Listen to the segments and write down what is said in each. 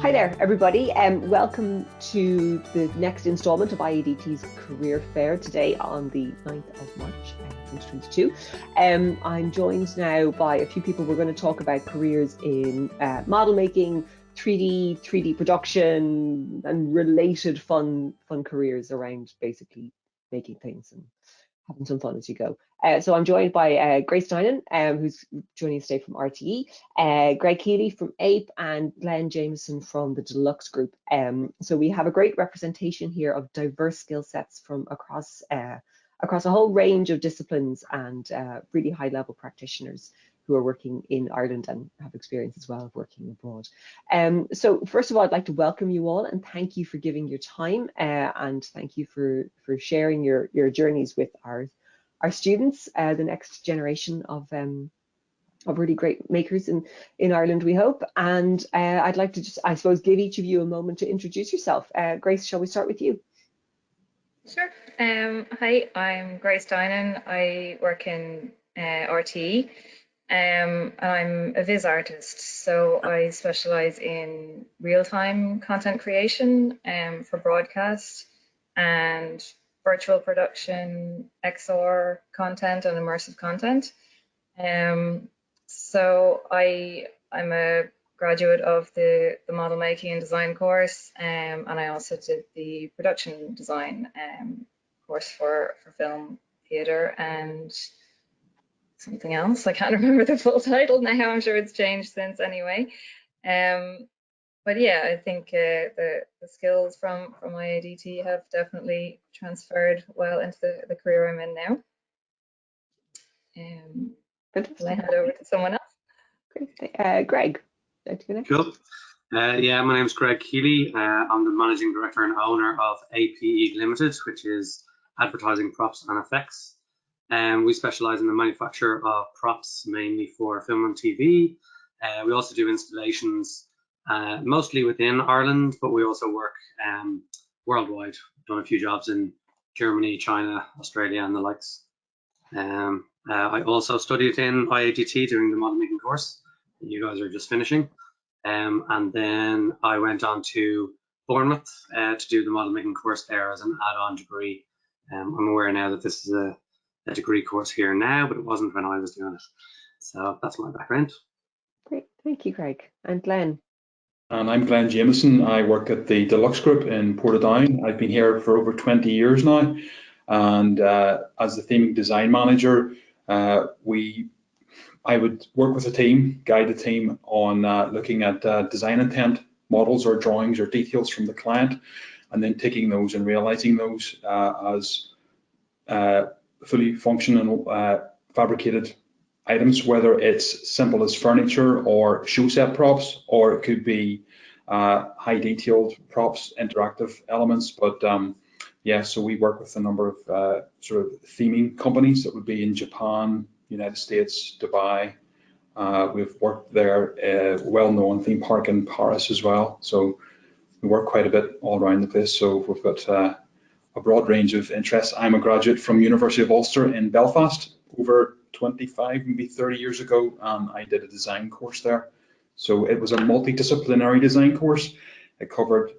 Hi there, everybody, and welcome to the next instalment of IADT's Career Fair today on the 9th of March, 2022. I'm joined now by a few people. We're going to talk about careers in model making, 3D production, and related fun careers around basically making things and having some fun as you go. So I'm joined by Grace Dinan, who's joining us today from RTE, Greg Keeley from APE, and Glenn Jamison from the Deluxe group. So we have a great representation here of diverse skill sets from across a whole range of disciplines, and really high level practitioners who are working in Ireland and have experience as well of working abroad. So first of all, I'd like to welcome you all and thank you for giving your time, and thank you for sharing your journeys with our students, the next generation of really great makers in Ireland, we hope. And I'd like to just, I suppose, give each of you a moment to introduce yourself. Grace, shall we start with you? Sure. Hi, I'm Grace Dinan. I work in RTE. I'm a viz artist, so I specialise in real-time content creation for broadcast and virtual production, XR content and immersive content. So I'm a graduate of the model making and design course, and I also did the production design course for film, theatre and something else. I can't remember the full title now. I'm sure it's changed since anyway. But yeah, I think the skills from IADT have definitely transferred well into the career I'm in now. Will I hand over to someone else? Great. Greg, like to go next? Cool. Yeah, my name is Greg Keeley. I'm the managing director and owner of APE Limited, which is advertising, props and effects. We specialise in the manufacture of props, mainly for film and TV. We also do installations, mostly within Ireland, but we also work worldwide. Done a few jobs in Germany, China, Australia, and the likes. I also studied in IADT doing the model making course that you guys are just finishing. And then I went on to Bournemouth to do the model making course there as an add-on degree. I'm aware now that this is a degree course here now, but it wasn't when I was doing it. So that's my background. Great, thank you, Greg. And Glenn. And I'm Glenn Jamison. I work at the Deluxe group in Portadown. I've been here for over 20 years now. And as the theming design manager, I would work with a team, guide the team on looking at design intent, models or drawings or details from the client, and then taking those and realizing those as fully functional fabricated items, whether it's simple as furniture or show set props, or it could be high detailed props, interactive elements. But yeah, so we work with a number of sort of theming companies that would be in Japan, United States, Dubai. We've worked there, well-known theme park in Paris as well. So we work quite a bit all around the place. So we've got a broad range of interests. I'm a graduate from University of Ulster in Belfast over 25, maybe 30 years ago. I did a design course there. So it was a multidisciplinary design course. It covered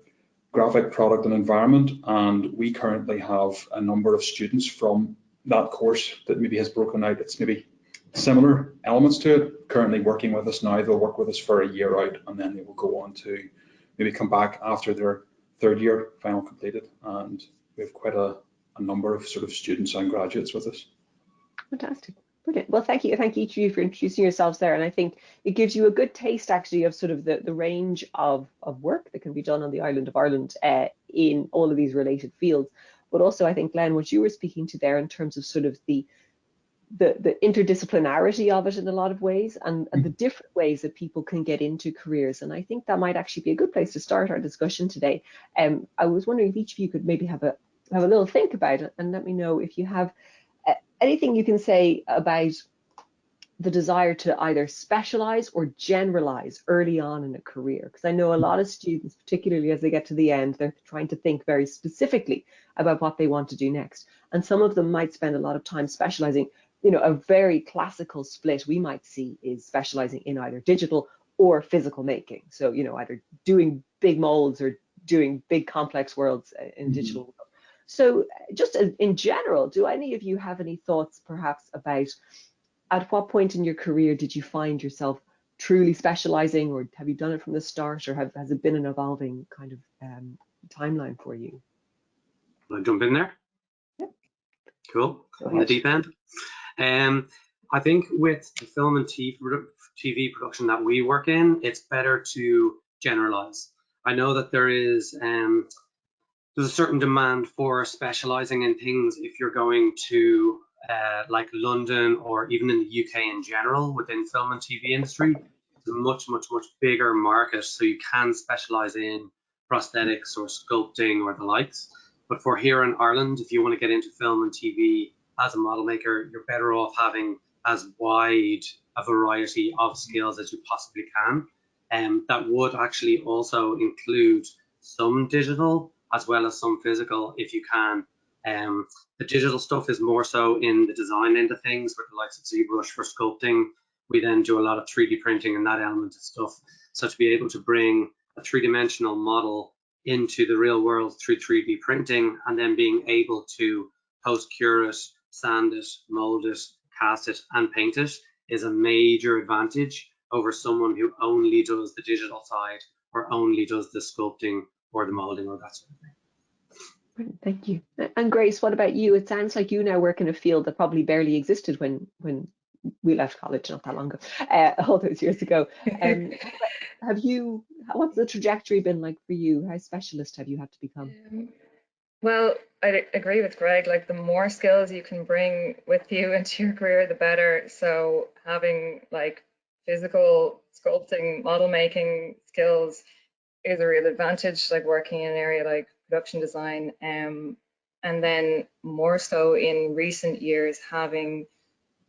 graphic, product and environment. And we currently have a number of students from that course that maybe has broken out. It's maybe similar elements to it. Currently working with us now. They'll work with us for a year out, and then they will go on to maybe come back after their third year final completed. And we have quite a number of sort of students and graduates with us. Fantastic. Brilliant. Well, thank you each of you for introducing yourselves there. And I think it gives you a good taste actually of sort of the range of work that can be done on the island of Ireland in all of these related fields. But also I think, Glenn, what you were speaking to there in terms of sort of the interdisciplinarity of it in a lot of ways, and the different ways that people can get into careers. And I think that might actually be a good place to start our discussion today. I was wondering if each of you could maybe have a little think about it and let me know if you have anything you can say about the desire to either specialize or generalize early on in a career. Because I know a lot of students, particularly as they get to the end, they're trying to think very specifically about what they want to do next. And some of them might spend a lot of time specializing. You know, a very classical split we might see is specializing in either digital or physical making. So, you know, either doing big molds or doing big complex worlds in digital world. So just in general, do any of you have any thoughts perhaps about at what point in your career did you find yourself truly specializing, or have you done it from the start, or has it been an evolving kind of timeline for you? Will I jump in there? Yep. Cool. In the deep end. I think with the film and TV production that we work in, it's better to generalize. I know that there's a certain demand for specializing in things if you're going to like London or even in the UK in general within film and TV industry. It's a much bigger market, so you can specialize in prosthetics or sculpting or the likes. But for here in Ireland, if you want to get into film and TV as a model maker, you're better off having as wide a variety of skills as you possibly can. That would actually also include some digital as well as some physical if you can. The digital stuff is more so in the design end of things with the likes of ZBrush for sculpting. We then do a lot of 3D printing and that element of stuff. So to be able to bring a three-dimensional model into the real world through 3D printing and then being able to post-cure it, sand it, mold it, cast it and paint it is a major advantage over someone who only does the digital side or only does the sculpting or the molding or that sort of thing. Thank you. And Grace, what about you? It sounds like you now work in a field that probably barely existed when we left college not that long ago, all those years ago. What's the trajectory been like for you? How specialist have you had to become? Well, I agree with Greg, like the more skills you can bring with you into your career, the better. So having like physical sculpting, model making skills is a real advantage, like working in an area like production design. And then more so in recent years, having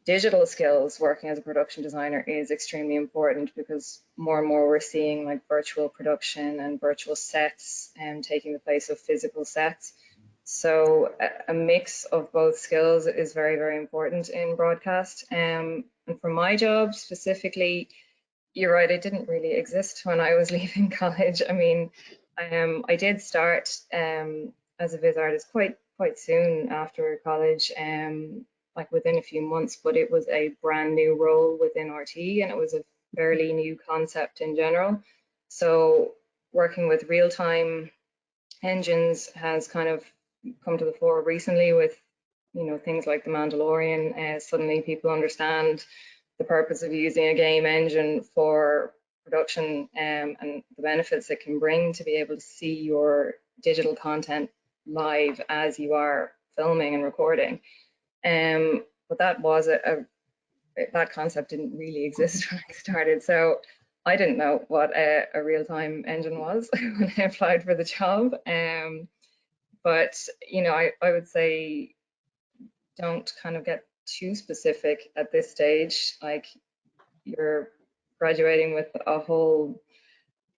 digital skills working as a production designer is extremely important because more and more we're seeing like virtual production and virtual sets and taking the place of physical sets. So a mix of both skills is very, very important in broadcast. And for my job specifically, you're right, it didn't really exist when I was leaving college. I mean, I did start as a viz artist quite soon after college, like within a few months, but it was a brand new role within RT and it was a fairly new concept in general. So working with real-time engines has kind of come to the fore recently with, you know, things like The Mandalorian. Suddenly people understand the purpose of using a game engine for production and the benefits it can bring to be able to see your digital content live as you are filming and recording. But that was that concept didn't really exist when I started. So I didn't know what a real-time engine was when I applied for the job. But, you know, I would say don't kind of get too specific at this stage. Like you're graduating with a whole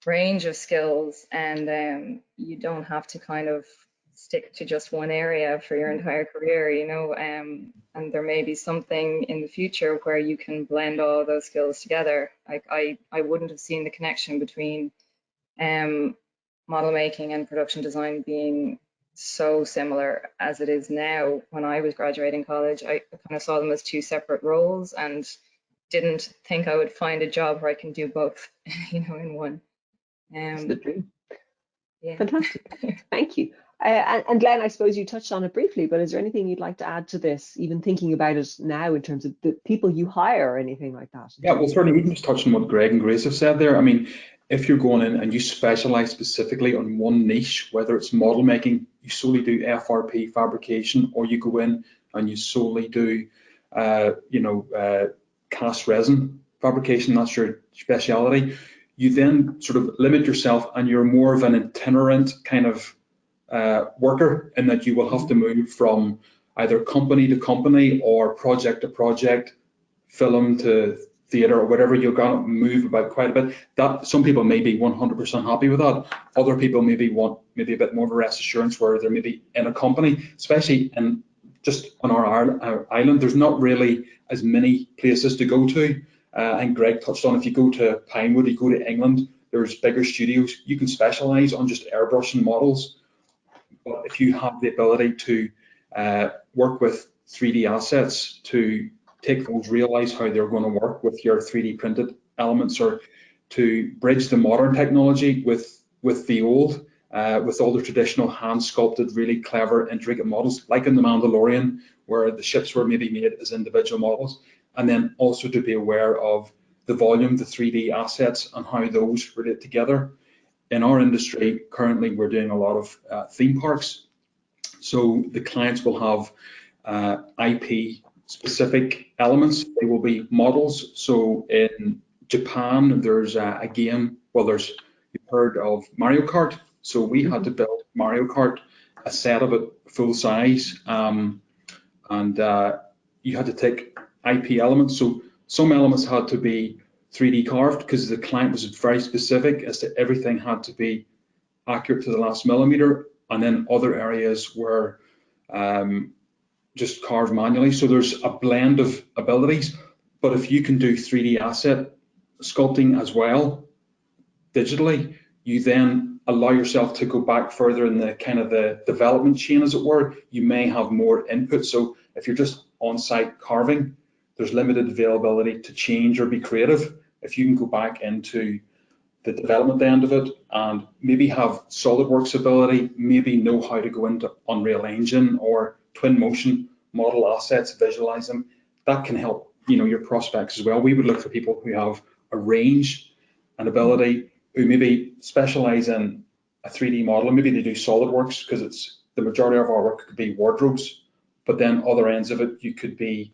range of skills and you don't have to kind of stick to just one area for your entire career, you know, and there may be something in the future where you can blend all those skills together. Like I wouldn't have seen the connection between model making and production design being so similar as it is now. When I was graduating college, I kind of saw them as two separate roles and didn't think I would find a job where I can do both, you know, in one. That's the dream. Yeah. Fantastic. Thank you. And Glenn, I suppose you touched on it briefly, but is there anything you'd like to add to this, even thinking about it now in terms of the people you hire or anything like that? Yeah, well, certainly even just touching on what Greg and Grace have said there. I mean, if you're going in and you specialize specifically on one niche, whether it's model making, you solely do FRP fabrication, or you go in and you solely do, cast resin fabrication, that's your speciality. You then sort of limit yourself and you're more of an itinerant kind of worker in that you will have to move from either company to company or project to project, film to theatre or whatever. You're going to move about quite a bit. That some people may be 100% happy with that. Other people maybe want a bit more of a rest assurance where they're maybe in a company, especially in just on our island. There's not really as many places to go to and Greg touched on, if you go to Pinewood, you go to England, there's bigger studios. You can specialize on just airbrushing models. But if you have the ability to work with 3D assets to take those, realize how they're going to work with your 3D printed elements, or to bridge the modern technology with the old, with all the traditional hand sculpted, really clever, intricate models, like in The Mandalorian, where the ships were maybe made as individual models, and then also to be aware of the volume, the 3D assets, and how those relate together. In our industry, currently, we're doing a lot of theme parks. So the clients will have IP specific elements. They will be models. So in Japan, there's a game, well, you've heard of Mario Kart. So we had to build Mario Kart, a set of it full size, and you had to take IP elements. So some elements had to be 3D carved because the client was very specific as to everything had to be accurate to the last millimeter, and then other areas were just carved manually. So there's a blend of abilities, but if you can do 3D asset sculpting as well digitally, you then allow yourself to go back further in the kind of the development chain, as it were. You may have more input. So if you're just on-site carving, there's limited availability to change or be creative. If you can go back into the development end of it and maybe have SolidWorks ability, maybe know how to go into Unreal Engine or Twinmotion, model assets, visualize them, that can help, you know, your prospects as well. We would look for people who have a range and ability, who maybe specialize in a 3D model, and maybe they do SolidWorks because it's the majority of our work could be wardrobes, but then other ends of it, it could be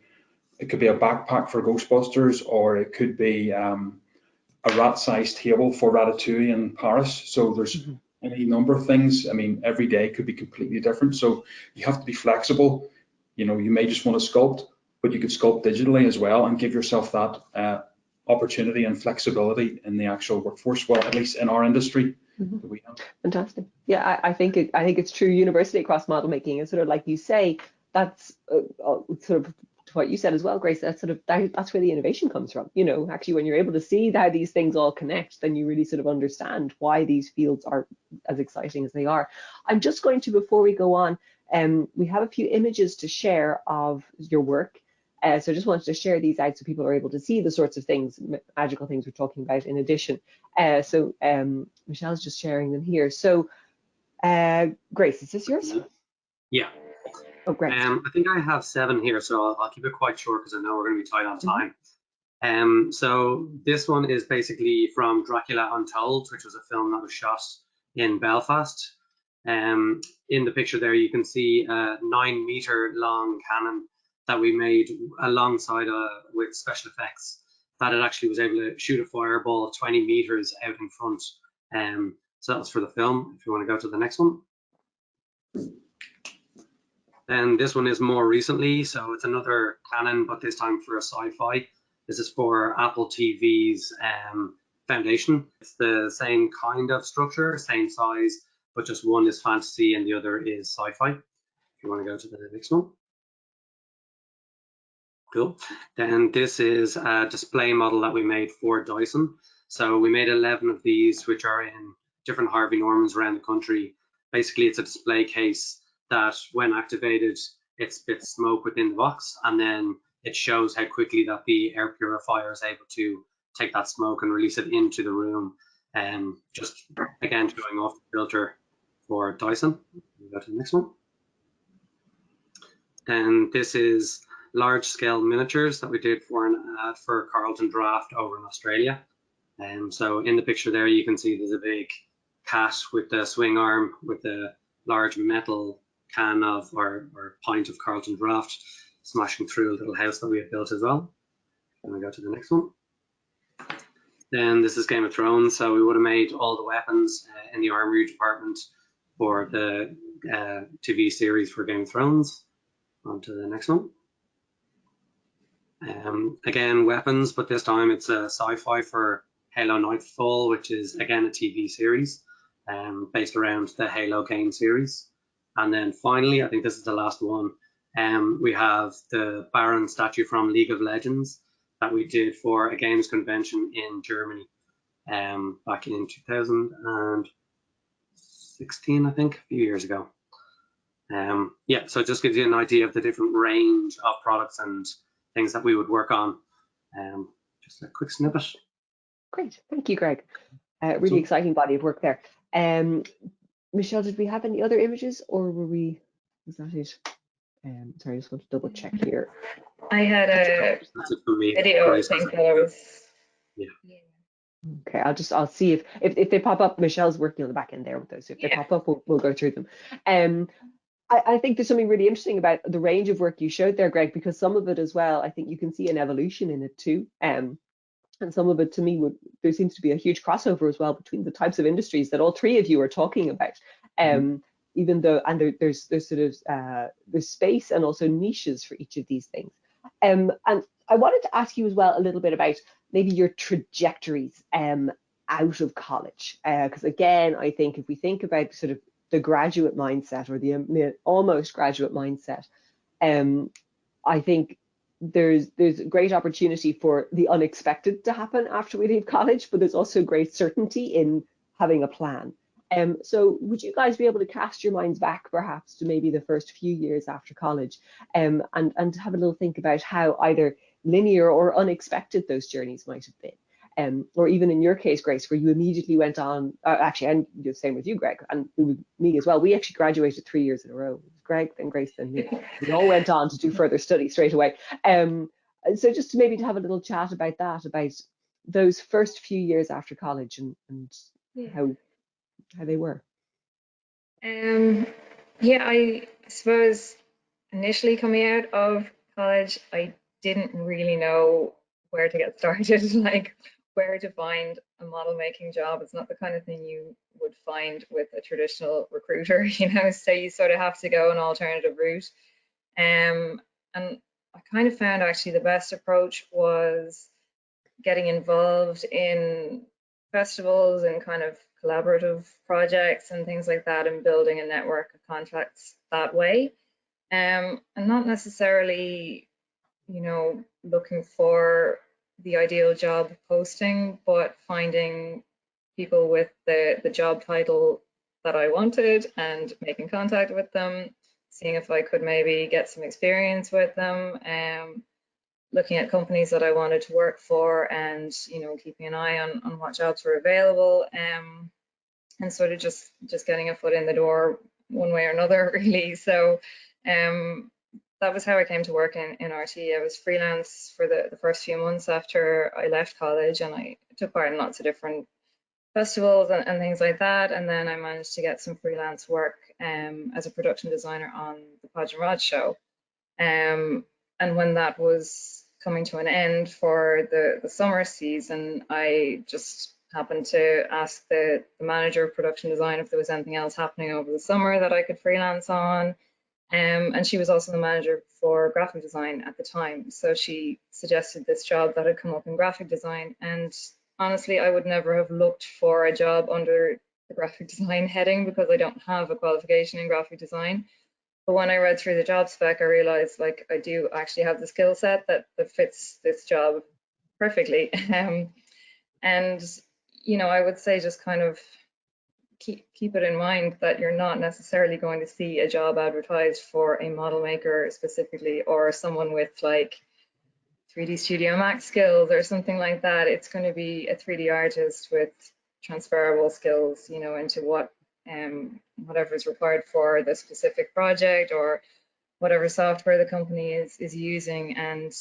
a backpack for Ghostbusters, or it could be a rat-sized table for Ratatouille in Paris. So there's any number of things. I mean, every day could be completely different. So you have to be flexible. You know, you may just want to sculpt, but you could sculpt digitally as well and give yourself that opportunity and flexibility in the actual workforce. Well, at least in our industry. That we have. Fantastic. Yeah, I think it's true universally across model making. And sort of like you say, that's sort of what you said as well, Grace. That's that's where the innovation comes from. You know, actually, when you're able to see how these things all connect, then you really sort of understand why these fields are as exciting as they are. I'm just going to, before we go on, we have a few images to share of your work. So I just wanted to share these out so people are able to see the sorts of things, magical things we're talking about in addition. So Michelle's just sharing them here. So Grace, is this yours? Yeah. Oh, great. I think I have 7 here, so I'll keep it quite short because I know we're going to be tight on time. So this one is basically from Dracula Untold, which was a film that was shot in Belfast. In the picture there, you can see a 9-meter long cannon that we made alongside with special effects, that it actually was able to shoot a fireball 20 meters out in front. So that was for the film. If you want to go to the next one. Then this one is more recently, so it's another Canon, but this time for a sci-fi. This is for Apple TV's Foundation. It's the same kind of structure, same size, but just one is fantasy and the other is sci-fi. If you want to go to the next one. Cool. Then this is a display model that we made for Dyson. So we made 11 of these, which are in different Harvey Normans around the country. Basically, it's a display case that when activated, it spits smoke within the box, and then it shows how quickly that the air purifier is able to take that smoke and release it into the room. Just again, showing off the filter for Dyson. We'll go to the next one. And this is large scale miniatures that we did for an ad for Carlton Draft over in Australia. So in the picture there, you can see there's a big cat with the swing arm with a large metal can of or pint of Carlton Draft smashing through a little house that we had built as well. And we go to the next one. Then this is Game of Thrones. So we would have made all the weapons in the armory department for the TV series for Game of Thrones. On to the next one. Again, weapons, but this time it's a sci-fi for Halo Nightfall, which is again a TV series based around the Halo game series. And then finally, I think this is the last one, we have the Baron statue from League of Legends. that we did for a games convention in Germany back in 2016, I think, a few years ago. Yeah, so it just gives you an idea of the different range of products and things that we would work on. Just a quick snippet. Great, thank you, Greg. Really exciting body of work there. Michelle, did we have any other images, or was that it? Sorry, I just want to double check here. I had a video, I think, that I was. Yeah. Okay, I'll see if they pop up. Michelle's working on the back end there with those. So if they pop up, we'll go through them. I think there's something really interesting about the range of work you showed there, Greg, because some of it as well, I think you can see an evolution in it too. And some of it, to me, there seems to be a huge crossover as well between the types of industries that all three of you are talking about. Even though, and there's sort of there's space and also niches for each of these things. And I wanted to ask you as well a little bit about maybe your trajectories out of college, because again, I think if we think about sort of the graduate mindset or the almost graduate mindset, I think there's a great opportunity for the unexpected to happen after we leave college, but there's also great certainty in having a plan. So would you guys be able to cast your minds back perhaps to maybe the first few years after college, and have a little think about how either linear or unexpected those journeys might have been, or even in your case, Grace, where you immediately went on, actually, and the same with you, Greg, and with me as well. We actually graduated 3 years in a row. Greg, then Grace, then me. We all went on to do further study straight away. So just to maybe to have a little chat about that, about those first few years after college and how they were. Yeah, I suppose initially coming out of college, I didn't really know where to get started, like where to find a model making job. It's not the kind of thing you would find with a traditional recruiter, you know, so you sort of have to go an alternative route. And I kind of found actually the best approach was getting involved in festivals and kind of collaborative projects and things like that, and building a network of contacts that way. And not necessarily, you know, looking for the ideal job posting, but finding people with the job title that I wanted and making contact with them, seeing if I could maybe get some experience with them, looking at companies that I wanted to work for, and, you know, keeping an eye on what jobs were available, and sort of just getting a foot in the door one way or another, really. So that was how I came to work in RT. I was freelance for the first few months after I left college, and I took part in lots of different festivals and things like that. And then I managed to get some freelance work as a production designer on the Podge and Rod show. And when that was coming to an end for the summer season, I just happened to ask the manager of production design if there was anything else happening over the summer that I could freelance on. And she was also the manager for graphic design at the time. So she suggested this job that had come up in graphic design. And honestly, I would never have looked for a job under the graphic design heading because I don't have a qualification in graphic design. But when I read through the job spec, I realized like I do actually have the skill set that fits this job perfectly. And, you know, I would say just kind of keep it in mind that you're not necessarily going to see a job advertised for a model maker specifically, or someone with like 3D Studio Max skills or something like that. It's going to be a 3D artist with transferable skills, you know, into whatever is required for the specific project or whatever software the company is using. And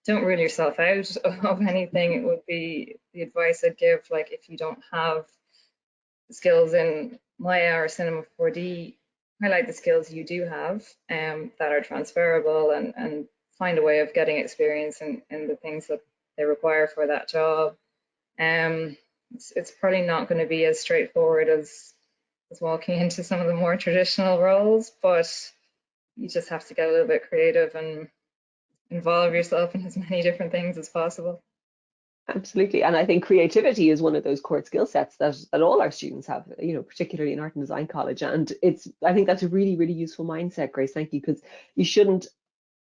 don't rule yourself out of anything. It would be the advice I'd give. Like, if you don't have skills in Maya or Cinema 4D, highlight the skills you do have that are transferable, and find a way of getting experience in the things that they require for that job. It's probably not going to be as straightforward as walking into some of the more traditional roles, but you just have to get a little bit creative and involve yourself in as many different things as possible. Absolutely, and I think creativity is one of those core skill sets that all our students have, you know, particularly in art and design college. And I think that's a really, really useful mindset, Grace. Thank you, because you shouldn't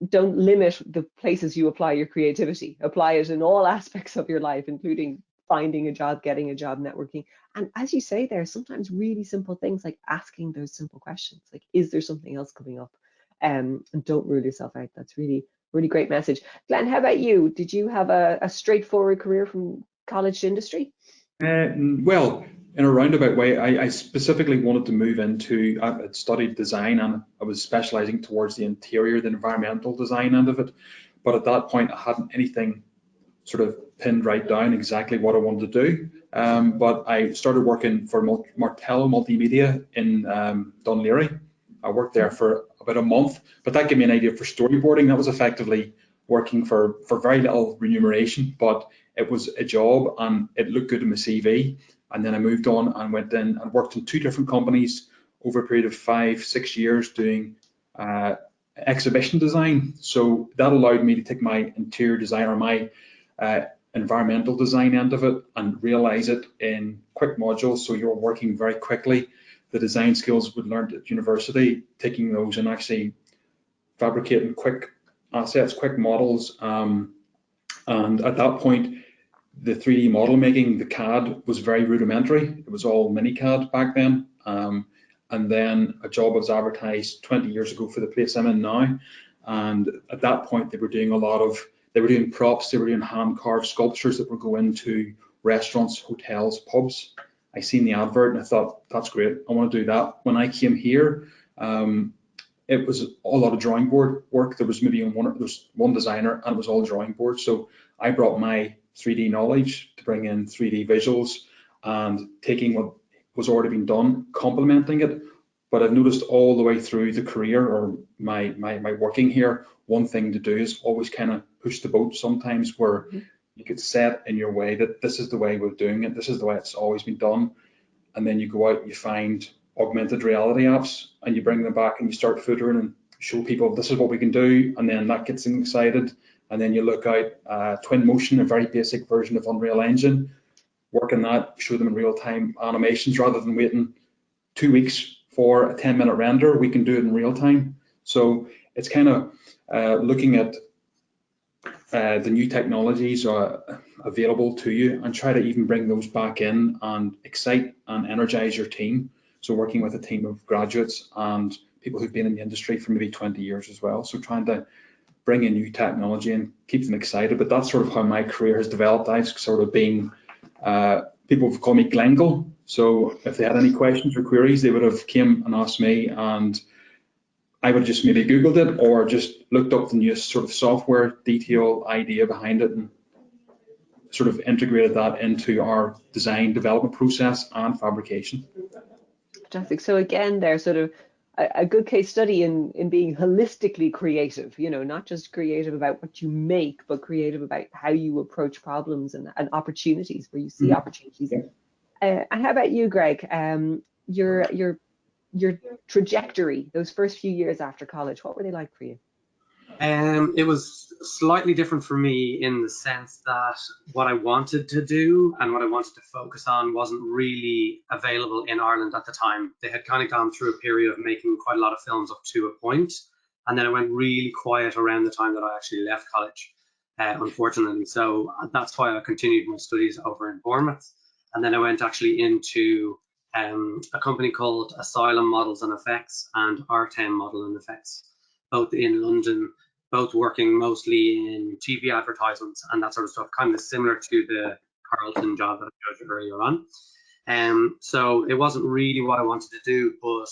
don't limit the places you apply your creativity. Apply it in all aspects of your life, including finding a job, getting a job, networking. And as you say, there are sometimes really simple things like asking those simple questions, like, is there something else coming up? And don't rule yourself out. That's really, really great message. Glenn, how about you? Did you have a straightforward career from college to industry? Well, in a roundabout way, I specifically wanted to move into, I studied design and I was specializing towards the interior, the environmental design end of it. But at that point, I hadn't anything sort of pinned right down exactly what I wanted to do. But I started working for Martello Multimedia in Dunleary. I worked there for about a month, but that gave me an idea for storyboarding. That was effectively working for very little remuneration, but it was a job and it looked good in my CV. And then I moved on and went in and worked in 2 different companies over a period of 5-6 years doing exhibition design. So that allowed me to take my interior design or my environmental design end of it and realize it in quick modules. So you're working very quickly. The design skills we learned at university, taking those and actually fabricating quick assets, quick models. And at that point, the 3D model making, the CAD was very rudimentary. It was all mini CAD back then. And then a job was advertised 20 years ago for the place I'm in now. And at that point, they were doing props, they were doing hand-carved sculptures that would go into restaurants, hotels, pubs. I seen the advert and I thought, that's great, I want to do that. When I came here, it was a lot of drawing board work. There was maybe one designer and it was all drawing boards. So I brought my 3D knowledge to bring in 3D visuals and taking what was already being done, complementing it. But I've noticed all the way through the career or my working here, one thing to do is always kind of push the boat sometimes where you could set in your way that this is the way we're doing it, this is the way it's always been done. And then you go out and you find augmented reality apps and you bring them back and you start footering and show people this is what we can do, and then that gets them excited. And then you look out Twin Motion, a very basic version of Unreal Engine, work on that, show them in real-time animations rather than waiting 2 weeks for a 10-minute render. We can do it in real time. So it's kind of looking at the new technologies available to you and try to even bring those back in and excite and energize your team. So working with a team of graduates and people who've been in the industry for maybe 20 years as well. So trying to bring in new technology and keep them excited. But that's sort of how my career has developed. I've sort of been, people have called me Glengle. So if they had any questions or queries, they would have came and asked me, and I would have just maybe Googled it or just looked up the newest sort of software detail idea behind it and sort of integrated that into our design development process and fabrication. Fantastic. So again, there's sort of a good case study in being holistically creative, you know, not just creative about what you make, but creative about how you approach problems and opportunities where you see opportunities. Yeah. And how about you, Greg? Your trajectory, those first few years after college, what were they like for you? It was slightly different for me in the sense that what I wanted to do and what I wanted to focus on wasn't really available in Ireland at the time. They had kind of gone through a period of making quite a lot of films up to a point, and then it went really quiet around the time that I actually left college, unfortunately. So that's why I continued my studies over in Bournemouth, and then I went actually into a company called Asylum Models and Effects and R10 Model and Effects, both in London, both working mostly in TV advertisements and that sort of stuff, kind of similar to the Carlton job that I showed you earlier on. So it wasn't really what I wanted to do, but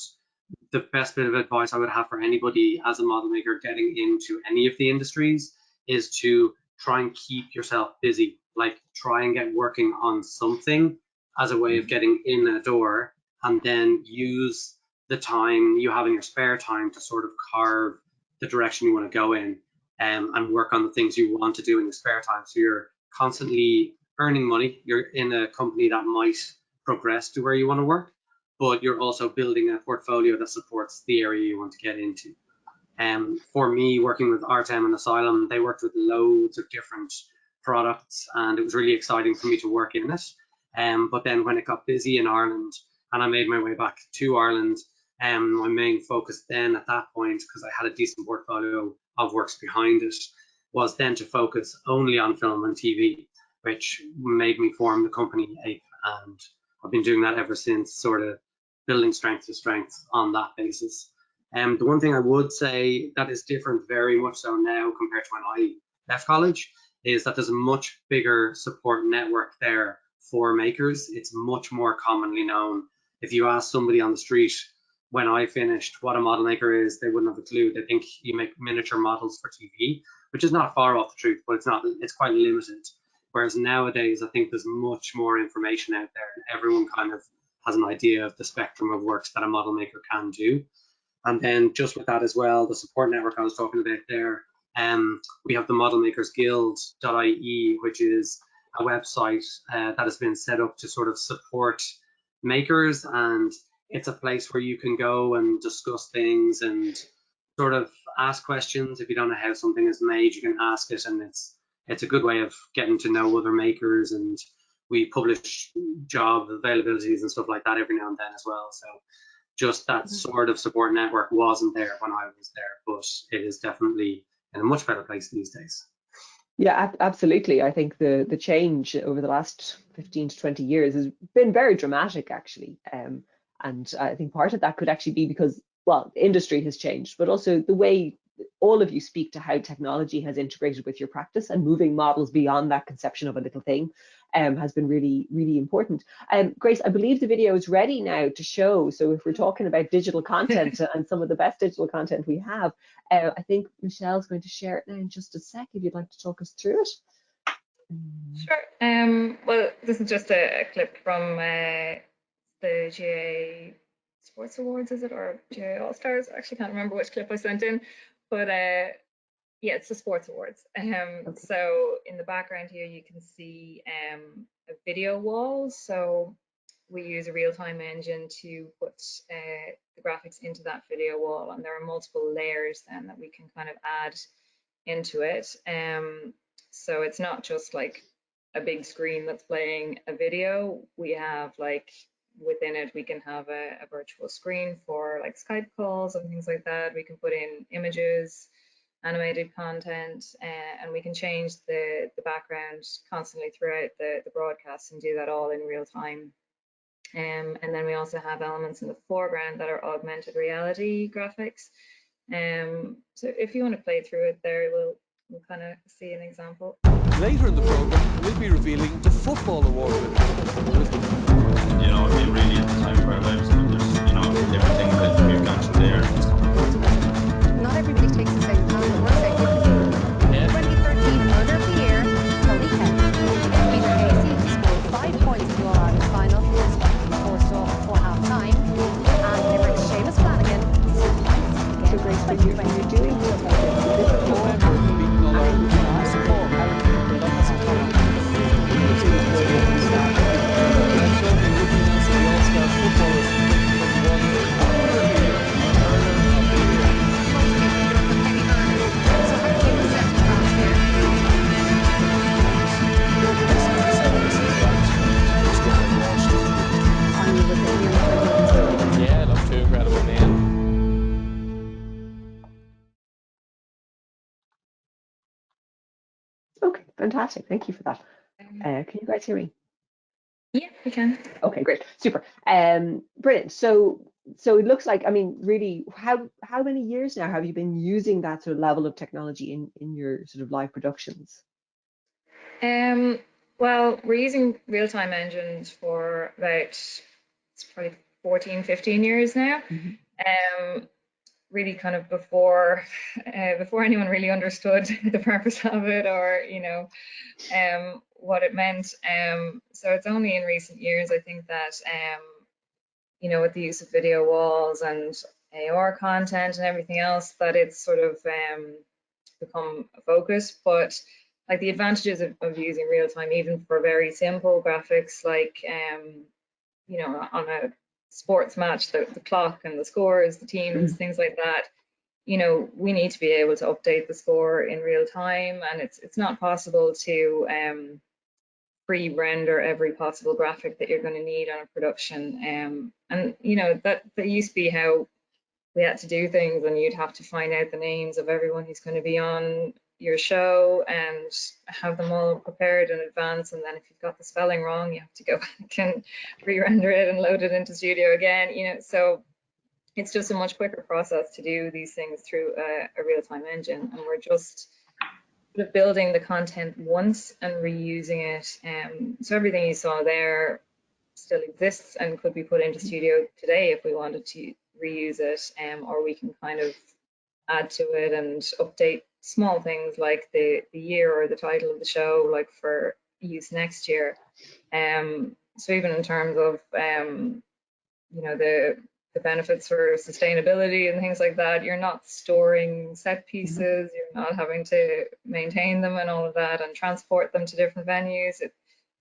the best bit of advice I would have for anybody as a model maker getting into any of the industries is to try and keep yourself busy, like try and get working on something as a way of getting in a door, and then use the time you have in your spare time to sort of carve the direction you want to go in, and work on the things you want to do in your spare time. So you're constantly earning money, you're in a company that might progress to where you want to work, but you're also building a portfolio that supports the area you want to get into. For me, working with R10 and Asylum, they worked with loads of different products and it was really exciting for me to work in it. But then when it got busy in Ireland and I made my way back to Ireland, my main focus then at that point, because I had a decent portfolio of works behind it was then to focus only on film and TV, which made me form the company APE, and I've been doing that ever since, sort of building strength to strength on that basis. The one thing I would say that is different very much so now compared to when I left college is that there's a much bigger support network there for makers. It's much more commonly known. If you ask somebody on the street when I finished what a model maker is, they wouldn't have a clue. They think you make miniature models for TV, which is not far off the truth, but it's not. It's quite limited. Whereas nowadays, I think there's much more information out there, and everyone kind of has an idea of the spectrum of works that a model maker can do. And then just with that as well, the support network I was talking about there, we have the modelmakersguild.ie, which is a website that has been set up to sort of support makers, and it's a place where you can go and discuss things and sort of ask questions. If you don't know how something is made, you can ask it, and it's a good way of getting to know other makers. And we publish job availabilities and stuff like that every now and then as well. So just that sort of support network wasn't there when I was there, but it is definitely in a much better place these days. Yeah, absolutely. I think the change over the last 15 to 20 years has been very dramatic, actually. And I think part of that could actually be because, well, the industry has changed, but also the way all of you speak to how technology has integrated with your practice, and moving models beyond that conception of a little thing has been really, really important. Grace, I believe the video is ready now to show. So if we're talking about digital content and some of the best digital content we have, I think Michelle's going to share it now in just a sec, if you'd like to talk us through it. Sure. Well, this is just a clip from the GA Sports Awards, is it, or GA All Stars? I actually can't remember which clip I sent in, but yeah, it's the Sports Awards. Okay. So in the background here, you can see a video wall. So we use a real-time engine to put the graphics into that video wall, and there are multiple layers then that we can kind of add into it. So it's not just like a big screen that's playing a video. We have, like, within it, we can have a virtual screen for like Skype calls and things like that. We can put in images, animated content, and we can change the background constantly throughout the broadcast and do that all in real time. And then we also have elements in the foreground that are augmented reality graphics. So if you want to play through it there, we'll kind of see an example. Later in the program, we'll be revealing the Football Award winner. You know, it really is the time of our lives. There's, you know, everything that we've gone through there. Not everybody takes the same time to work out differently. Yeah. 2013 Murder of the Year, Tony Kent. Peter Casey scored 5 points in the All-Ireland final, forced off before half-time, and Limerick's Seamus Flanagan. So Grace, when you're doing stuff like this, is this your Okay, fantastic. Thank you for that. Can you guys hear me? Yeah, we can. Okay, great, super. Brilliant. So it looks like, I mean, really, how many years now have you been using that sort of level of technology in your sort of live productions? Well, we're using real-time engines for about, it's probably 14, 15 years now. Mm-hmm. Really kind of before anyone really understood the purpose of it, or, you know, what it meant. So it's only in recent years, I think, that, you know, with the use of video walls and AR content and everything else, that it's sort of become a focus. But like the advantages of using real time, even for very simple graphics, like, you know, on a sports match, the clock and the scores, the teams, things like that, you know, we need to be able to update the score in real time, and it's not possible to pre-render every possible graphic that you're going to need on a production. And you know, that used to be how we had to do things, and you'd have to find out the names of everyone who's going to be on your show and have them all prepared in advance. And then if you've got the spelling wrong, you have to go back and re-render it and load it into Studio again, you know. So it's just a much quicker process to do these things through a real-time engine, and we're just building the content once and reusing it. So everything you saw there still exists and could be put into Studio today if we wanted to reuse it, or we can kind of add to it and update small things like the year or the title of the show, like for use next year. So even in terms of you know, the benefits for sustainability and things like that, you're not storing set pieces, you're not having to maintain them and all of that and transport them to different venues.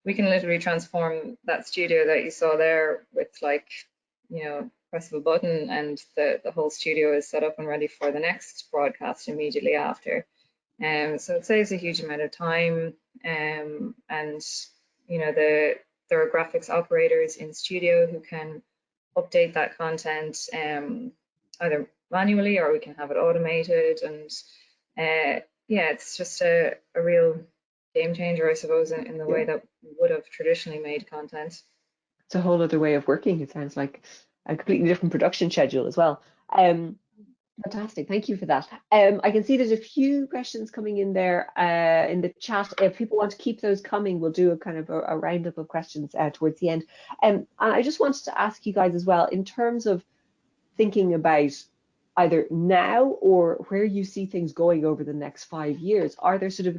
We can literally transform that studio that you saw there with, like, you know, press of a button, and the whole studio is set up and ready for the next broadcast immediately after. So it saves a huge amount of time, and you know, there are graphics operators in Studio who can update that content either manually, or we can have it automated. And yeah, it's just a real game changer, I suppose, in the way that we would have traditionally made content. It's a whole other way of working. It sounds like a completely different production schedule as well. Fantastic, thank you for that. I can see there's a few questions coming in there in the chat. If people want to keep those coming, we'll do a kind of a roundup of questions towards the end. And I just wanted to ask you guys as well, in terms of thinking about either now or where you see things going over the next 5 years, are there sort of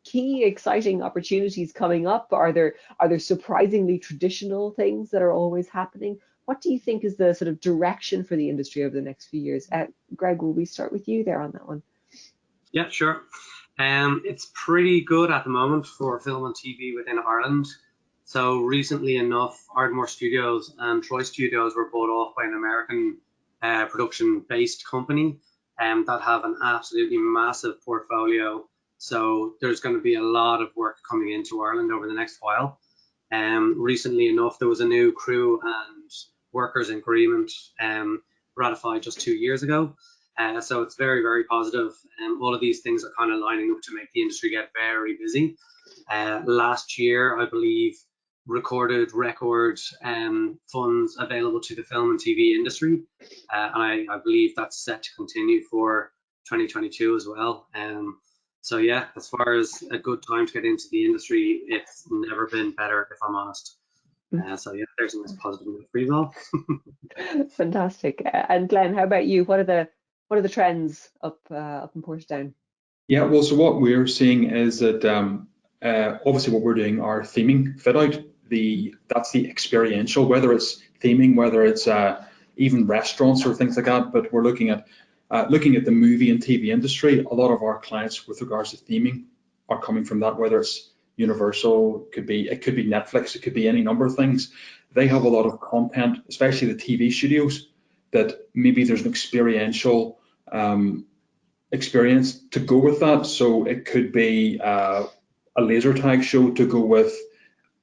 key exciting opportunities coming up? Are there surprisingly traditional things that are always happening? What do you think is the sort of direction for the industry over the next few years? Greg, will we start with you there on that one? Yeah, sure. It's pretty good at the moment for film and TV within Ireland. So recently enough, Ardmore Studios and Troy Studios were bought off by an American production-based company that have an absolutely massive portfolio. So there's going to be a lot of work coming into Ireland over the next while. Recently enough, there was a new crew and workers agreement ratified just 2 years ago. So it's very, very positive. All of these things are kind of lining up to make the industry get very busy. Last year, I believe, recorded record funds available to the film and TV industry. And I believe that's set to continue for 2022 as well. So yeah, as far as a good time to get into the industry, it's never been better, if I'm honest. So yeah, there's a nice positive note for you all. Fantastic. And Glenn, how about you? What are the trends up in Portadown? Yeah, well, so what we're seeing is that obviously what we're doing, our theming fit out, that's the experiential, whether it's theming, whether it's even restaurants or things like that. But we're looking at the movie and TV industry. A lot of our clients with regards to theming are coming from that, whether it's Universal, it could be Netflix, it could be any number of things. They have a lot of content, especially the TV studios, that maybe there's an experiential experience to go with that. So it could be a laser tag show to go with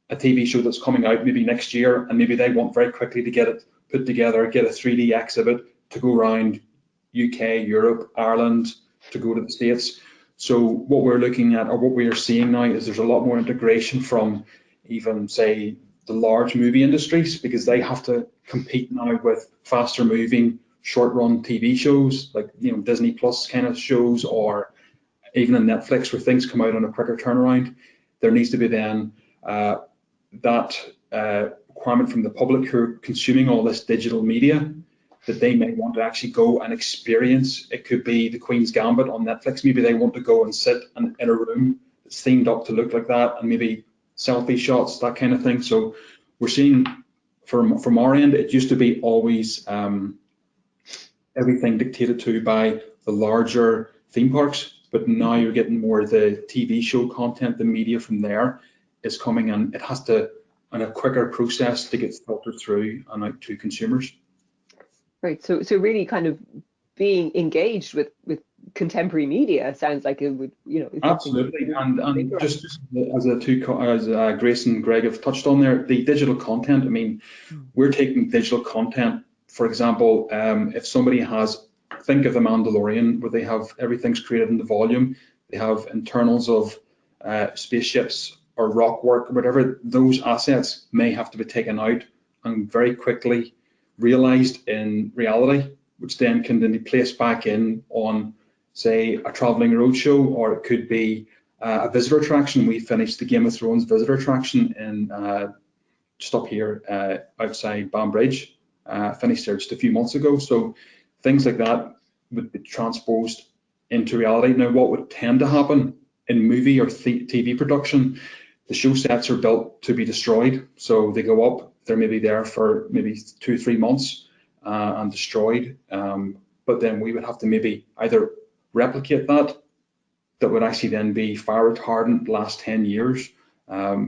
a TV show that's coming out maybe next year, and maybe they want very quickly to get it put together, get a 3D exhibit to go around UK, Europe, Ireland, to go to the States. So what we're looking at, or what we are seeing now, is there's a lot more integration from even, say, the large movie industries, because they have to compete now with faster moving, short run TV shows, like, you know, Disney Plus kind of shows, or even on Netflix, where things come out on a quicker turnaround. There needs to be then that requirement from the public who are consuming all this digital media, that they may want to actually go and experience. It could be the Queen's Gambit on Netflix. Maybe they want to go and sit in a room that's themed up to look like that, and maybe selfie shots, that kind of thing. So we're seeing from our end, it used to be always everything dictated to by the larger theme parks, but now you're getting more of the TV show content, the media from there is coming, and it has to, on a quicker process to get filtered through and out to consumers. Right, so really kind of being engaged with contemporary media sounds like it would, you know. Absolutely, and just as Grace and Greg have touched on there, the digital content. I mean, we're taking digital content For example, if somebody think of the Mandalorian, where they have everything's created into volume, they have internals of spaceships or rock work or whatever, those assets may have to be taken out and very quickly realized in reality, which then can be placed back in on, say, a traveling roadshow, or it could be a visitor attraction. We finished the Game of Thrones visitor attraction in just up here outside Banbridge. Finished there just a few months ago. So things like that would be transposed into reality. Now, what would tend to happen in movie or TV production, the show sets are built to be destroyed. So they go up, they're maybe there for maybe 2 or 3 months and destroyed. But then we would have to maybe either replicate that would actually then be fire retardant, last 10 years.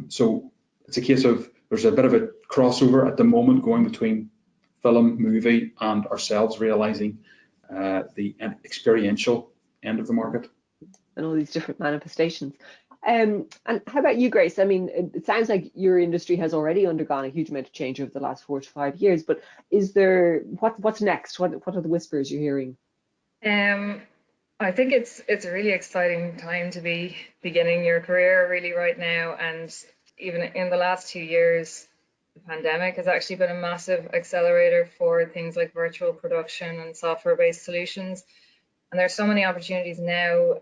So it's a case of, there's a bit of a crossover at the moment going between film, movie, and ourselves realizing the experiential end of the market. And all these different manifestations. And how about you, Grace? I mean, it sounds like your industry has already undergone a huge amount of change over the last 4 to 5 years, but is there, what's next? What are the whispers you're hearing? I think it's a really exciting time to be beginning your career really right now. And even in the last 2 years, the pandemic has actually been a massive accelerator for things like virtual production and software-based solutions. And there's so many opportunities now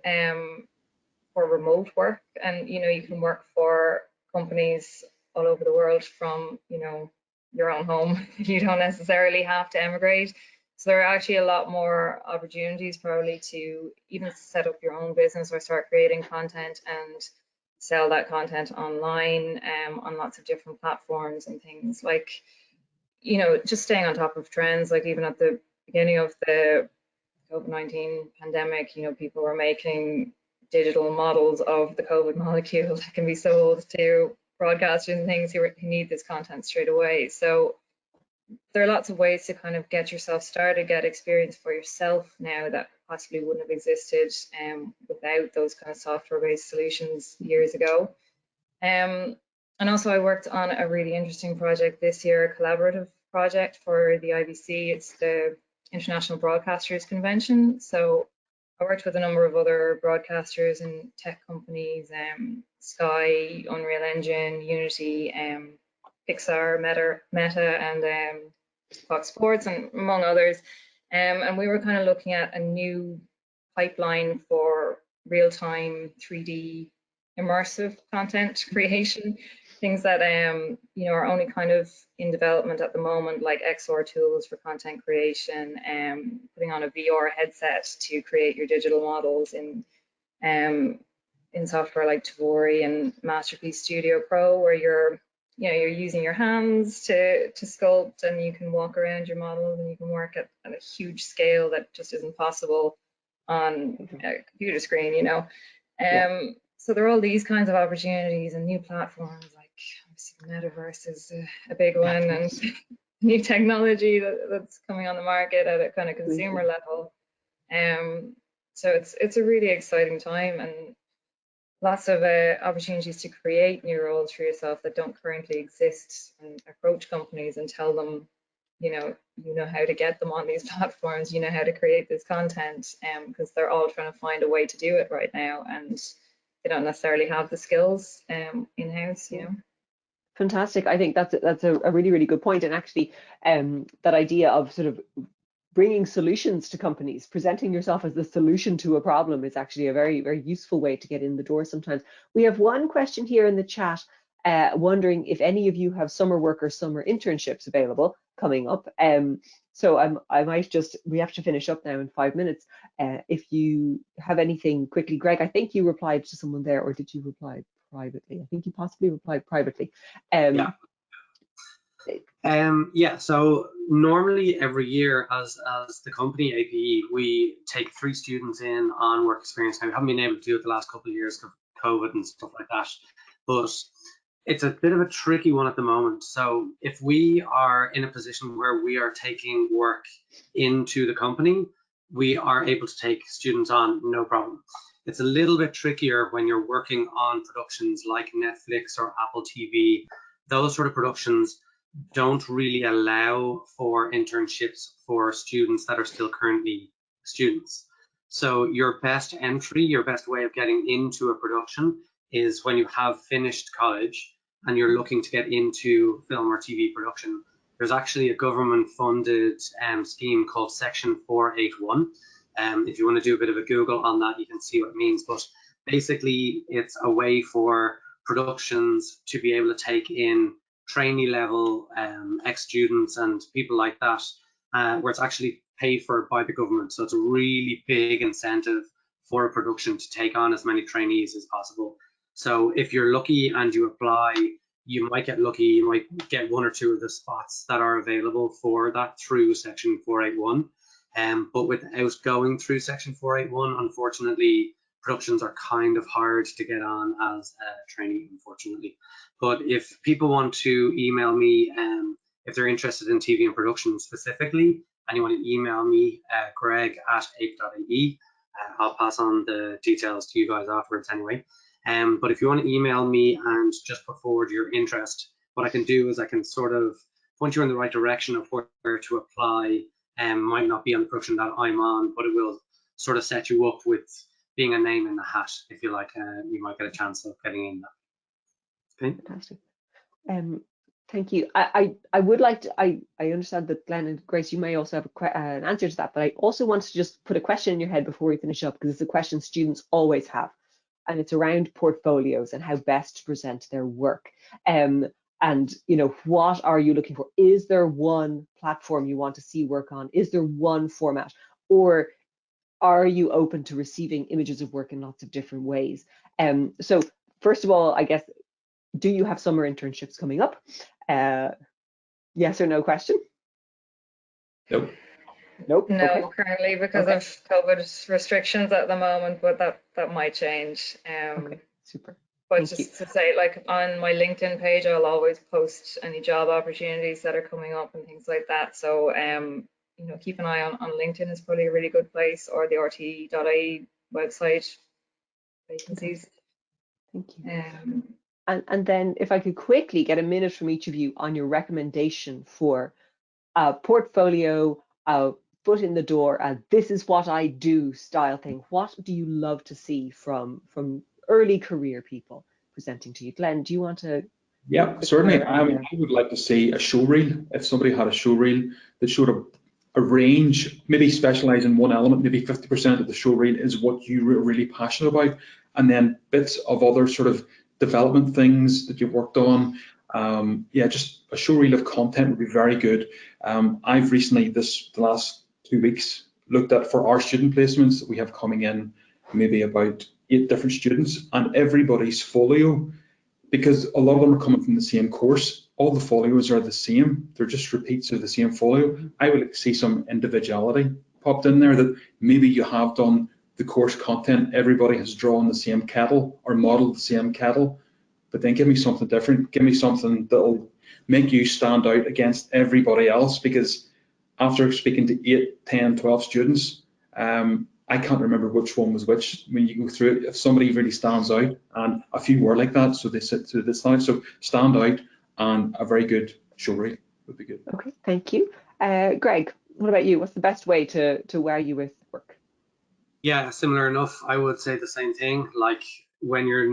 for remote work, and you can work for companies all over the world from your own home. You don't necessarily have to emigrate. So there are actually a lot more opportunities probably to even set up your own business or start creating content and sell that content online on lots of different platforms and things like, just staying on top of trends. Like even at the beginning of the COVID-19 pandemic, people were making digital models of the COVID molecule that can be sold to broadcasters and things who need this content straight away. So there are lots of ways to kind of get yourself started, get experience for yourself now that possibly wouldn't have existed without those kind of software-based solutions years ago. And also I worked on a really interesting project this year, a collaborative project for the IBC. It's the International Broadcasters Convention. So I worked with a number of other broadcasters and tech companies, Sky, Unreal Engine, Unity, Pixar, Meta, and Fox Sports, and among others. And we were kind of looking at a new pipeline for real-time 3D immersive content creation, things that are only kind of in development at the moment, like XR tools for content creation, putting on a VR headset to create your digital models in software like Tavori and Masterpiece Studio Pro, where you're using your hands to sculpt, and you can walk around your models, and you can work at a huge scale that just isn't possible on a computer screen, So there are all these kinds of opportunities and new platforms, like obviously the metaverse is a big one, and new technology that's coming on the market at a kind of consumer level. So it's a really exciting time, and lots of opportunities to create new roles for yourself that don't currently exist, and approach companies and tell them, you know how to get them on these platforms, you know how to create this content, because they're all trying to find a way to do it right now, and they don't necessarily have the skills in-house, Fantastic. I think that's a really, really good point. And actually, that idea of sort of bringing solutions to companies, presenting yourself as the solution to a problem, is actually a very, very useful way to get in the door sometimes. We have one question here in the chat, wondering if any of you have summer work or summer internships available coming up. So I might we have to finish up now in 5 minutes. If you have anything quickly, Greg, I think you replied to someone there, or did you reply privately? I think you possibly replied privately. Yeah, so normally every year as the company APE, we take 3 students in on work experience. Now, we haven't been able to do it the last couple of years of COVID and stuff like that, but it's a bit of a tricky one at the moment. So if we are in a position where we are taking work into the company, we are able to take students on, no problem. It's a little bit trickier when you're working on productions like Netflix or Apple TV, those sort of productions. don't really allow for internships for students that are still currently students. So your best entry, your best way of getting into a production is when you have finished college and you're looking to get into film or TV production. There's actually a government funded scheme called Section 481. If you want to do a bit of a Google on that, you can see what it means. But basically, it's a way for productions to be able to take in trainee level ex-students and people like that, where it's actually paid for by the government. So it's a really big incentive for a production to take on as many trainees as possible. So if you're lucky and you apply, you might get lucky, you might get one or two of the spots that are available for that through Section 481. But without going through Section 481, unfortunately, productions are kind of hard to get on as a trainee, unfortunately. But if people want to email me, if they're interested in TV and production specifically, and you want to email me, greg@ape.ie, I'll pass on the details to you guys afterwards anyway. But if you want to email me and just put forward your interest, what I can do is I can sort of point you in the right direction of where to apply. Might not be on the production that I'm on, but it will sort of set you up with being a name in the hat, if you like. You might get a chance of getting in that. Okay. Fantastic. Thank you. I would like to, I understand that Glenn and Grace, you may also have an answer to that, but I also want to just put a question in your head before we finish up, because it's a question students always have, and it's around portfolios and how best to present their work. And what are you looking for? Is there one platform you want to see work on? Is there one format? Or are you open to receiving images of work in lots of different ways? So first of all, I guess, do you have summer internships coming up? Yes or no question? Nope. Nope. No, Okay. currently because of COVID restrictions at the moment, but that might change. Okay. Super. But Thank just you. to say, like on my LinkedIn page, I'll always post any job opportunities that are coming up and things like that. So keep an eye on LinkedIn is probably a really good place, or the RTE.ie website vacancies. Thank you. And then if I could quickly get a minute from each of you on your recommendation for a portfolio, a foot in the door, this is what I do style thing. What do you love to see from early career people presenting to you? Glenn, do you want to? Yeah, certainly. I would like to see a show reel. If somebody had a show reel that showed a range, maybe specialize in one element, maybe 50% of the show reel is what you're really passionate about, and then bits of other sort of development things that you've worked on. Just a show reel of content would be very good. I've recently, the last 2 weeks, looked at for our student placements that we have coming in, maybe about 8 different students, and everybody's folio, because a lot of them are coming from the same course, all the folios are the same, they're just repeats of the same folio. I would like to see some individuality popped in there, that maybe you have done the course content, everybody has drawn the same kettle or modeled the same kettle, but then give me something different, give me something that'll make you stand out against everybody else, because after speaking to 8, 10, 12 students, I can't remember which one was which. When you go through it, if somebody really stands out, and a few were like that, so they sit to this side, so stand out, and a very good show reel would be good. Okay, thank you. Greg, what about you? What's the best way to wow you with work? Yeah, similar enough. I would say the same thing. Like when your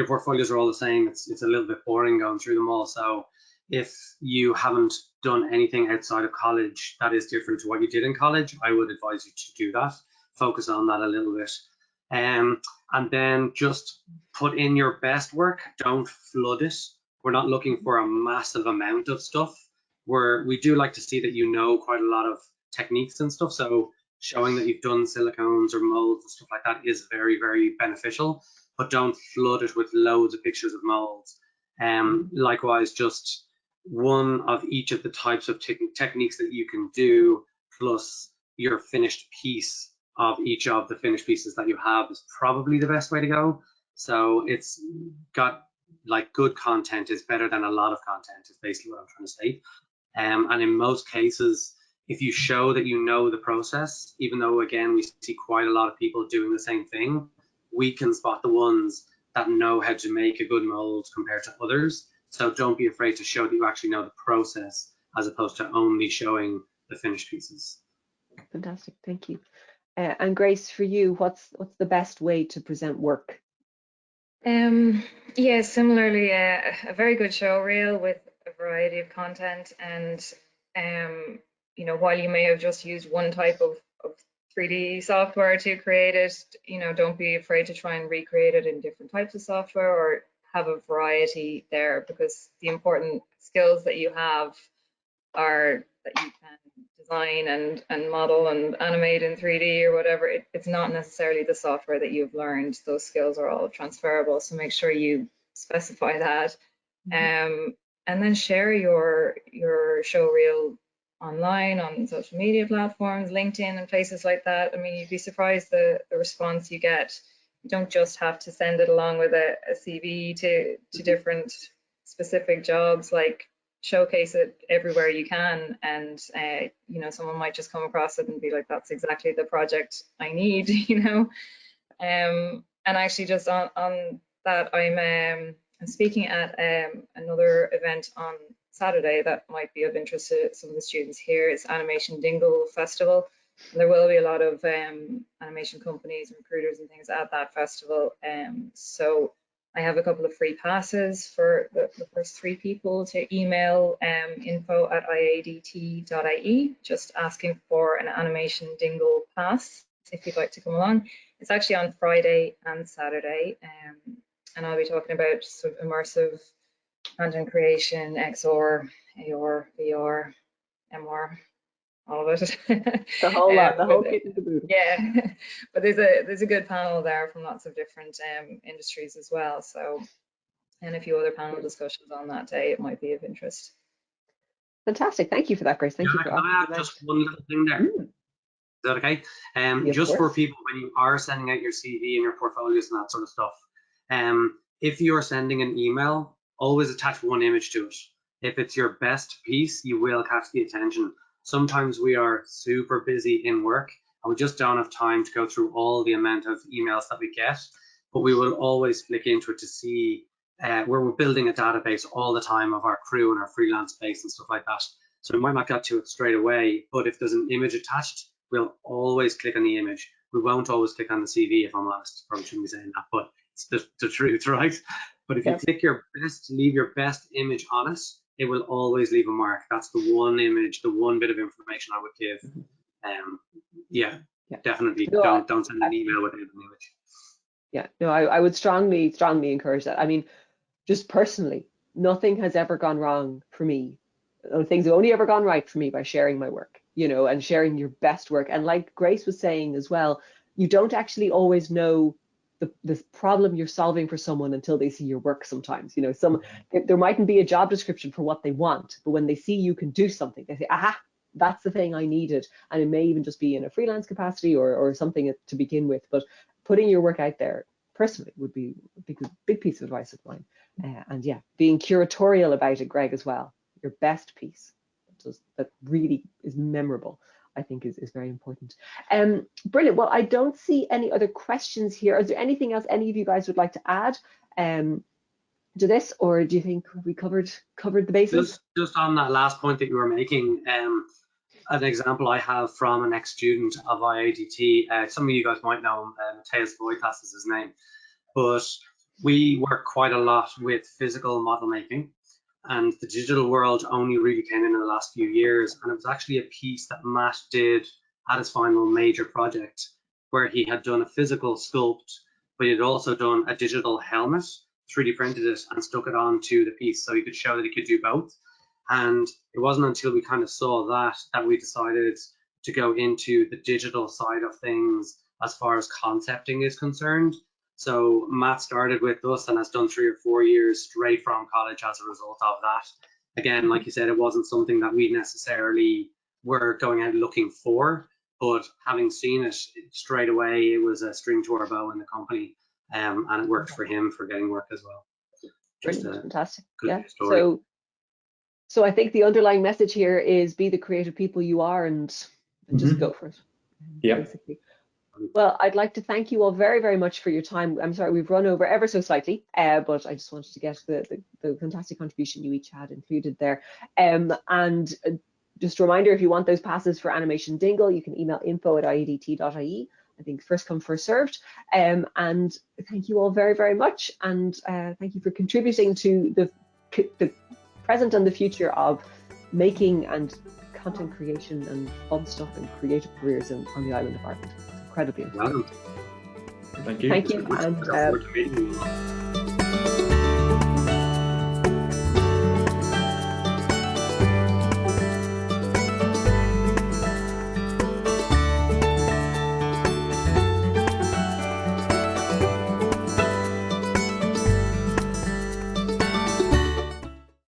portfolios are all the same, it's a little bit boring going through them all. So if you haven't done anything outside of college that is different to what you did in college, I would advise you to do that. Focus on that a little bit. And then just put in your best work. Don't flood it. We're not looking for a massive amount of stuff. We do like to see that you know quite a lot of techniques and stuff. So showing that you've done silicones or molds and stuff like that is very, very beneficial, but don't flood it with loads of pictures of molds. Likewise, just one of each of the types of techniques that you can do, plus your finished piece of each of the finished pieces that you have, is probably the best way to go. So it's got, like, good content is better than a lot of content, is basically what I'm trying to say. And in most cases, if you show that you know the process, even though, again, we see quite a lot of people doing the same thing, we can spot the ones that know how to make a good mold compared to others. So don't be afraid to show that you actually know the process as opposed to only showing the finished pieces. Fantastic, thank you. And Grace, for you, what's the best way to present work? Yeah, similarly, a very good show reel with a variety of content, and you know, while you may have just used one type of 3D software to create it, you know, don't be afraid to try and recreate it in different types of software, or have a variety there, because the important skills that you have are that you can design and model and animate in 3D or whatever. It's not necessarily the software that you've learned. Those skills are all transferable, so make sure you specify that. And then share your show reel online on social media platforms, LinkedIn and places like that. I mean, you'd be surprised the response you get. You don't just have to send it along with a CV to different specific jobs. Like, showcase it everywhere you can, and you know, someone might just come across it and be like, that's exactly the project I need, you know. And actually, just on that, I'm speaking at another event on Saturday that might be of interest to some of the students here. It's Animation Dingle Festival, and there will be a lot of animation companies and recruiters and things at that festival. So I have a couple of free passes for the first 3 people to email info@iadt.ie, just asking for an Animation Dingle pass if you'd like to come along. It's actually on Friday and Saturday, and I'll be talking about sort of immersive content creation, XR, AR, VR, MR, all of it. The whole lot, the whole kit and caboodle. Yeah, but there's a good panel there from lots of different industries as well. So, and a few other panel discussions on that day, it might be of interest. Fantastic, thank you for that, Grace. Thank you for Can I add just one little thing there? Is that okay? Just for people, when you are sending out your CV and your portfolios and that sort of stuff, if you're sending an email, always attach one image to it. If it's your best piece, you will catch the attention. Sometimes we are super busy in work and we just don't have time to go through all the amount of emails that we get, but we will always flick into it to see where we're building a database all the time of our crew and our freelance base and stuff like that. So we might not get to it straight away, but if there's an image attached, we'll always click on the image. We won't always click on the CV, if I'm honest. Probably shouldn't be saying that, but it's the truth, right? But if you click your best, leave your best image on it, it will always leave a mark. That's the one image, the one bit of information I would give. Yeah, definitely don't send an email without an image. Yeah, no, I would strongly encourage that. I mean, just personally, nothing has ever gone wrong for me. Things have only ever gone right for me by sharing my work, you know, and sharing your best work. And like Grace was saying as well, you don't actually always know the problem you're solving for someone until they see your work sometimes. You know, there mightn't be a job description for what they want, but when they see you can do something, they say, aha, that's the thing I needed. And it may even just be in a freelance capacity or something to begin with. But putting your work out there personally would be a big piece of advice of mine. And yeah, being curatorial about it, Greg, as well. Your best piece that really is memorable, I think is very important. Brilliant. Well, I don't see any other questions here. Is there anything else any of you guys would like to add to this, or do you think we covered the bases? Just on that last point that you were making, an example I have from an ex-student of IADT, some of you guys might know him, Mateus Boykas is his name, but we work quite a lot with physical model making, and the digital world only really came in the last few years, and it was actually a piece that Matt did at his final major project, where he had done a physical sculpt, but he had also done a digital helmet, 3D printed it and stuck it onto the piece so he could show that he could do both. And it wasn't until we kind of saw that we decided to go into the digital side of things as far as concepting is concerned. So Matt started with us and has done 3 or 4 years straight from college as a result of that. Again, like you said, it wasn't something that we necessarily were going out looking for, but having seen it straight away, it was a string to our bow in the company, and it worked for him for getting work as well. Brilliant, fantastic. Yeah. Story. So I think the underlying message here is be the creative people you are and just go for it. Yeah. Basically. Well, I'd like to thank you all very, very much for your time. I'm sorry we've run over ever so slightly, but I just wanted to get the fantastic contribution you each had included there. And just a reminder, if you want those passes for Animation Dingle, you can email info@iadt.ie. I think first come, first served. And thank you all very, very much. And thank you for contributing to the present and the future of making and content creation and fun stuff and creative careers on the island of Ireland. Incredibly important. Welcome. Thank you. Thank you. Look And forward to meeting you.